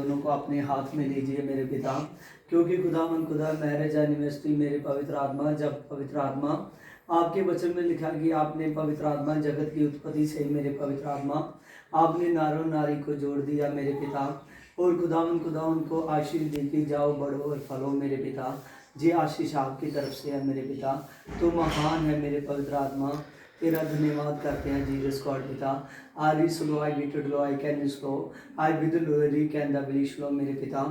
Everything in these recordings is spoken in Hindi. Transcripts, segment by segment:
दोनों को अपने हाथ में लीजिए मेरे पिता, क्योंकि खुदा मैरिज एनिवर्सरी मेरे पवित्र आत्मा, जब पवित्र आत्मा आपके वचन में लिखा कि आपने पवित्र आत्मा जगत की उत्पत्ति से मेरे पवित्र आत्मा आपने नारो नारी को जोड़ दिया मेरे पिता, और खुदा उनको आशीष दी कि जाओ बढ़ो और फलो मेरे पिता। ये आशीष आपकी तरफ से है मेरे पिता, तो महान है मेरे पवित्र आत्मा, तेरा धन्यवाद करते हैं जीसस गॉड पिता। आरी स्लो आई बीट लो आई कैन स्लो आई विद री कैन द बिली स्लो मेरे पिता।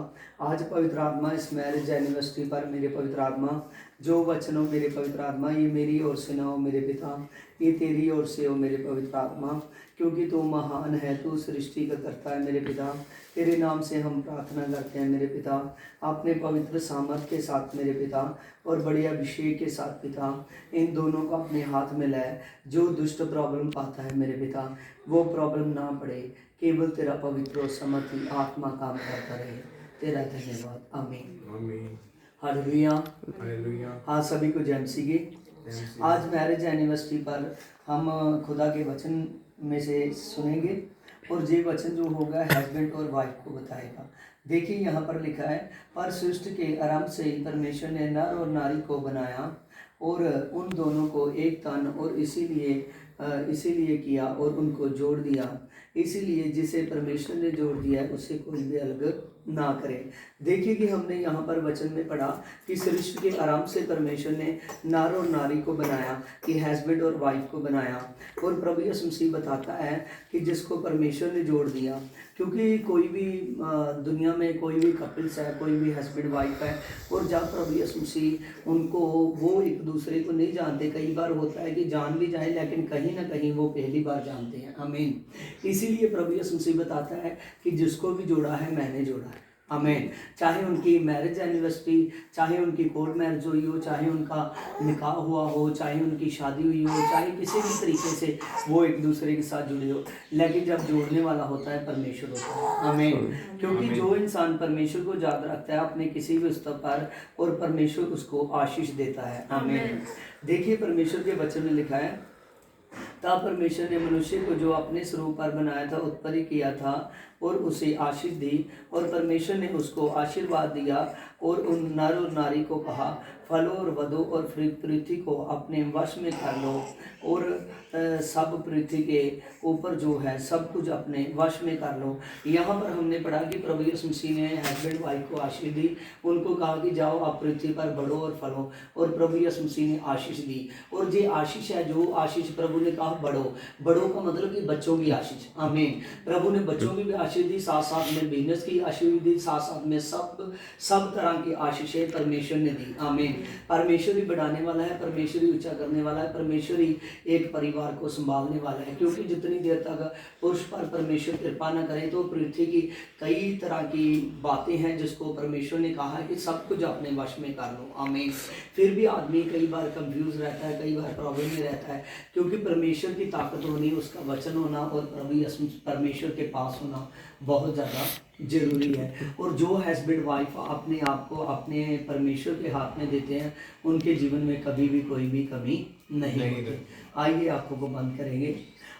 आज पवित्र आत्मा इस मैरिज एनिवर्सरी पर मेरे पवित्र आत्मा जो वचन हो मेरे पवित्र आत्मा, ये मेरी ओर से ना हो मेरे पिता, ये तेरी ओर से हो मेरे पवित्र आत्मा, क्योंकि तू महान है, तू सृष्टि का करता है मेरे पिता। तेरे नाम से हम प्रार्थना करते हैं मेरे पिता, अपने पवित्र सामर्थ के साथ मेरे पिता और बड़े अभिषेक के साथ पिता, इन दोनों को अपने हाथ में लाए। जो दुष्ट प्रॉब्लम पाता है मेरे पिता, वो प्रॉब्लम ना पड़े, केवल तेरा पवित्र और समर्थी आत्मा काम करता रहे। तेरा धन्यवाद, आमीन, हालेलुया, हालेलुया। हाँ, सभी को जय मसीह की। आज मैरिज एनिवर्सरी पर हम खुदा के वचन में से सुनेंगे, और ये वचन जो होगा हस्बैंड और वाइफ को बताएगा। देखिए यहाँ पर लिखा है, पर सृष्टि के आरंभ से ही परमेश्वर ने नर और नारी को बनाया और उन दोनों को एक तन और इसीलिए किया और उनको जोड़ दिया। इसीलिए जिसे परमेश्वर ने जोड़ दिया है उसे कोई भी अलग ना करे। देखिए कि हमने यहाँ पर वचन में पढ़ा कि सृष्टि के आरंभ से परमेश्वर ने नर और नारी को बनाया, कि हस्बैंड और वाइफ को बनाया, और प्रभु यीशु मसीह बताता है कि जिसको परमेश्वर ने जोड़ दिया। क्योंकि कोई भी दुनिया में कोई भी कपल्स है, कोई भी हस्बैंड वाइफ है, और जब प्रभु यीशु मसीह उनको वो एक दूसरे को नहीं जानते, कई बार होता है कि जान भी जाए लेकिन कहीं ना कहीं वो पहली बार जानते हैं। आमीन। इसीलिए प्रभु यीशु मसीह बताता है कि जिसको भी जोड़ा है मैंने जोड़ा है। आमीन। चाहे उनकी मैरिज एनिवर्सरी, चाहे उनकी कोर्ट मैरिज हुई हो, चाहे उनका निकाह हुआ हो, चाहे उनकी शादी हुई हो, चाहे किसी भी तरीके से वो एक दूसरे के साथ जुड़े हो, लेकिन जब जोड़ने वाला होता है परमेश्वर होता है। आमीन। क्योंकि जो इंसान परमेश्वर को याद रखता है अपने किसी भी स्तर पर, और परमेश्वर उसको आशीष देता है। आमीन। देखिए परमेश्वर के वचन में लिखा है, तब परमेश्वर ने मनुष्य को जो अपने स्वरूप पर बनाया था उत्पन्न किया था और उसे आशीष दी, और परमेश्वर ने उसको आशीर्वाद दिया और उन नर और नारी को कहा, फलो और वधो और पृथ्वी को अपने वश में कर लो, और सब पृथ्वी के ऊपर जो है सब कुछ अपने वश में कर लो। यहाँ पर हमने पढ़ा कि प्रभु यीशु मसीह ने हस्बैंड वाइफ को आशीष दी, उनको कहा कि जाओ आप पृथ्वी पर बढ़ो और फलो, और प्रभु यीशु मसीह ने आशीष दी। और ये आशीष है, जो आशीष प्रभु ने कहा बढ़ो का मतलब कि बच्चों की आशीष। आमीन। प्रभु ने बच्चों की भी आशीष दी, साथ साथ में बिजनेस की आशीष दी, साथ साथ में सब तरह की आशीषें परमेश्वर ने दी। आमीन। परमेश्वर ही बढ़ाने वाला है, परमेश्वर ही ऊंचा करने वाला है, परमेश्वर ही एक परिवार को संभालने वाला है। क्योंकि जितनी देर तक पुरुष पर परमेश्वर कृपा न करे तो पृथ्वी की कई तरह की बातें हैं जिसको परमेश्वर ने कहा है कि सब कुछ अपने वश में कर लो। आमीन। फिर भी आदमी कई बार कंफ्यूज रहता है, कई बार प्रॉब्लम में रहता है, क्योंकि परमेश्वर की ताकत होनी, उसका वचन होना और परमेश्वर के पास होना बहुत ज़्यादा जरूरी है। और जो हस्बैंड वाइफ अपने आप को अपने परमेश्वर के हाथ में देते हैं, उनके जीवन में कभी भी कोई भी कमी नहीं होती। आइए आंखों को बंद करेंगे।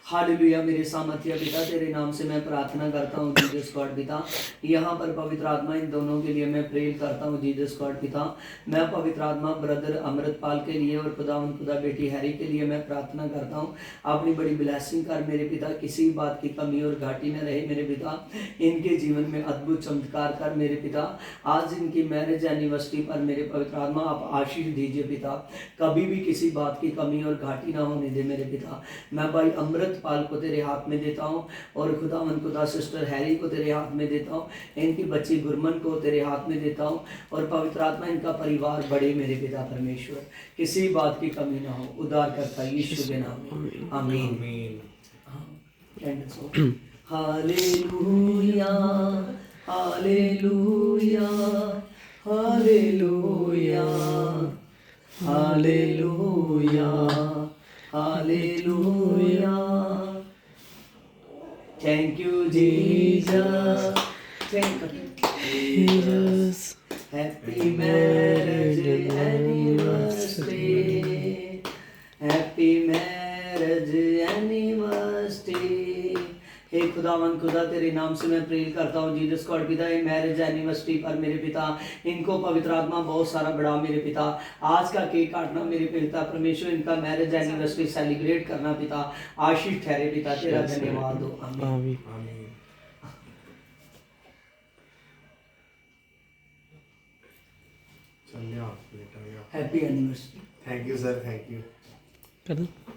हालेलुया। मेरे सामर्थ्य पिता, तेरे नाम से मैं प्रार्थना करता हूँ जीसस गॉड पिता। यहाँ पर पवित्र आत्मा इन दोनों के लिए मैं प्रेयर करता हूँ जीसस गॉड पिता। मैं पवित्र आत्मा ब्रदर अमृतपाल के लिए और खुदा बेटी हैरी के लिए मैं प्रार्थना करता हूँ, अपनी बड़ी ब्लेसिंग कर मेरे पिता, किसी बात की कमी और घाटी न रहे मेरे पिता, इनके जीवन में अद्भुत चमत्कार कर मेरे पिता। आज इनकी मैरिज एनिवर्सरी पर मेरे पवित्र आत्मा आप आशीष दीजिए पिता, कभी भी किसी बात की कमी और घाटी ना होने दे मेरे पिता। मैं भाई अमृतपाल को तेरे हाथ में देता हूँ, और खुदा सिस्टर हैरी को तेरे हाथ में देता हूँ, इनकी बच्ची गुरमन को तेरे हाथ में देता हूँ, और पवित्र आत्मा इनका परिवार बढ़े मेरे पिता परमेश्वर, किसी बात की कमी ना हो, उद्धार करता यीशु के नाम में। आमीन। Hallelujah, hallelujah, hallelujah, hallelujah, hallelujah. Thank you Jesus, thank you Jesus. Happy marriage anniversary, happy marriage anniversary. हे खुदा तेरे नाम से मैं प्रेयर कर करता हूँ जीसस गॉड पिता, ये मैरिज एनिवर्सरी पर मेरे पिता इनको पवित्र आत्मा बहुत सारा बढ़ा मेरे पिता। आज का केक काटना मेरे पिता परमेश्वर, इनका मैरिज एनिवर्सरी सेलिब्रेट करना पिता, आशीष ठहरे पिता, तेरा धन्यवाद हो। आमीन। Happy anniversary. Thank you sir, thank you. कर दो।